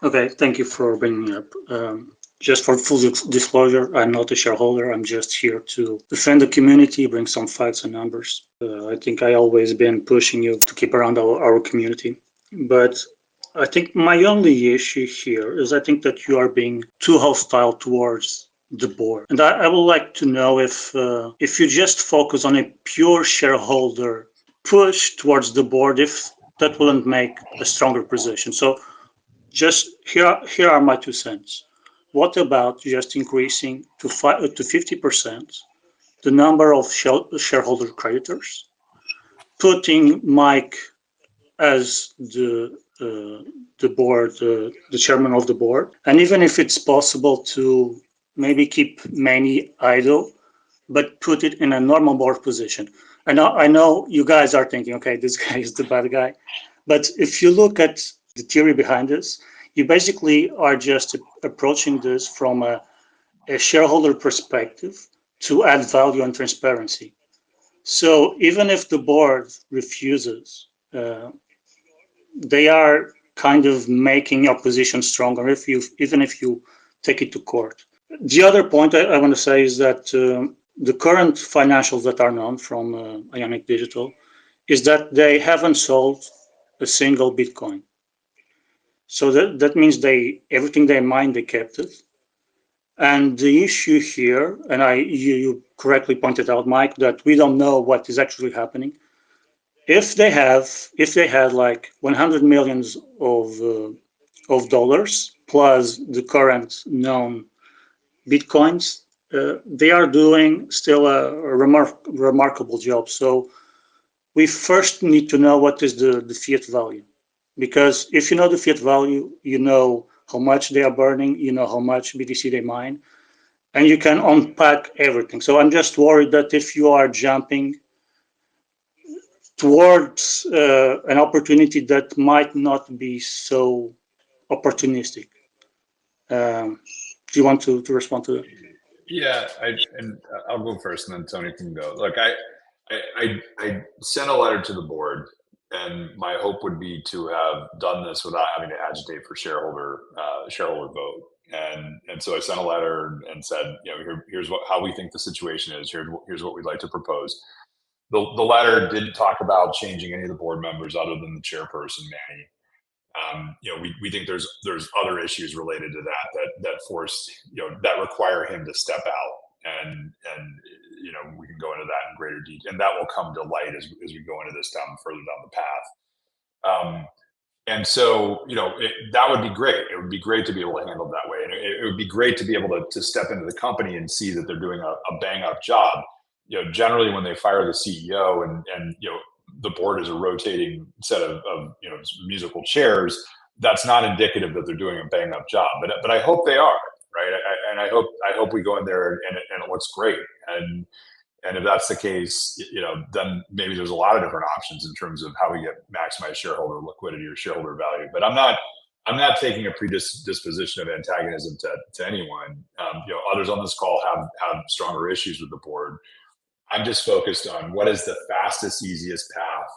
Okay, thank you for bringing me up. Just for full disclosure, I'm not a shareholder. I'm just here to defend the community, bring some facts and numbers. I think I always been pushing you to keep around our community. But I think my only issue here is I think that you are being too hostile towards the board. And I would like to know if you just focus on a pure shareholder push towards the board, if that wouldn't make a stronger position. So just here are my 2 cents. What about just increasing to 50% the number of shareholder creditors, putting Mike as the board, the chairman of the board, and even if it's possible to maybe keep many idle, but put it in a normal board position. I know you guys are thinking, okay, this guy is the bad guy, but if you look at the theory behind this, you basically are just approaching this from a shareholder perspective to add value and transparency. So even if the board refuses, they are kind of making your position stronger if you even if you take it to court. The other point I want to say is that the current financials that are known from Ionic Digital is that they haven't sold a single Bitcoin. So that means everything they mined, they kept it. And the issue here, and you correctly pointed out, Mike, that we don't know what is actually happening. If they had like 100 millions of dollars plus the current known Bitcoins, they are doing still a remarkable job. So we first need to know what is the fiat value. Because if you know the fiat value, you know how much they are burning, you know how much BTC they mine, and you can unpack everything. So I'm just worried that if you are jumping towards an opportunity that might not be so opportunistic. Do you want to respond to that? Yeah, and I'll go first, and then Tony can go. Look, I sent a letter to the board, and my hope would be to have done this without having to agitate for shareholder vote. And so I sent a letter and said, here's how we think the situation is. Here's what we'd like to propose. The letter didn't talk about changing any of the board members other than the chairperson, Manny. We think there's other issues related to that force, that require him to step out, and we can go into that in greater detail, and that will come to light as we go into this further down the path. And so, that would be great. It would be great to be able to handle it that way, and it would be great to be able to step into the company and see that they're doing a bang up job. Generally when they fire the CEO and the board is a rotating set of musical chairs, that's not indicative that they're doing a bang up job. But I hope they are, right? And I hope we go in there and it looks great. And if that's the case, then maybe there's a lot of different options in terms of how we get maximized shareholder liquidity or shareholder value. But I'm not taking a predisposition of antagonism to anyone. Others on this call have stronger issues with the board. I'm just focused on what is the fastest, easiest path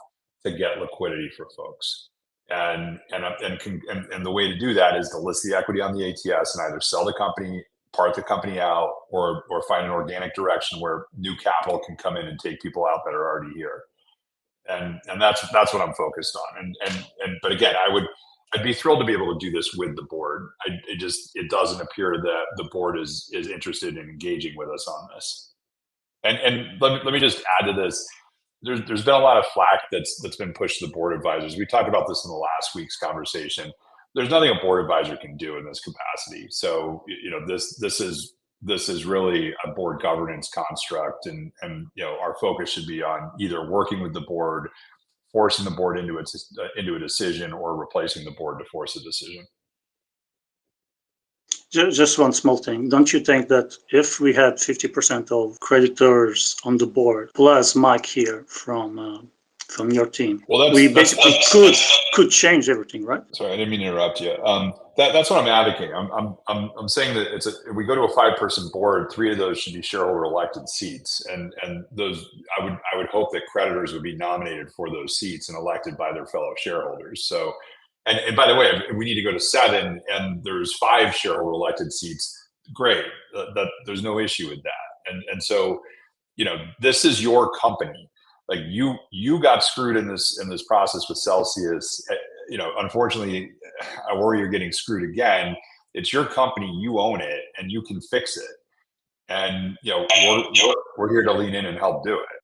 to get liquidity for folks. And the way to do that is to list the equity on the ATS and either sell the company, part the company out, or find an organic direction where new capital can come in and take people out that are already here. And that's what I'm focused on. But again, I'd be thrilled to be able to do this with the board. It doesn't appear that the board is interested in engaging with us on this. And let me just add to this. There's been a lot of flack that's been pushed to the board advisors. We talked about this in the last week's conversation. There's nothing a board advisor can do in this capacity. So this is really a board governance construct, and our focus should be on either working with the board, forcing the board into a decision, or replacing the board to force a decision. Just one small thing. Don't you think that if we had 50% of creditors on the board, plus Mike here from your team, we basically could change everything, right? Sorry, I didn't mean to interrupt you. That's what I'm advocating. I'm saying that if we go to a 5-person board, 3 of those should be shareholder elected seats, and those I would hope that creditors would be nominated for those seats and elected by their fellow shareholders. So And by the way, if we need to go to 7 and there's 5 shareholder elected seats, great. That there's no issue with that. And so, this is your company. Like you got screwed in this process with Celsius. Unfortunately, I worry you're getting screwed again. It's your company, you own it, and you can fix it. And we're here to lean in and help do it.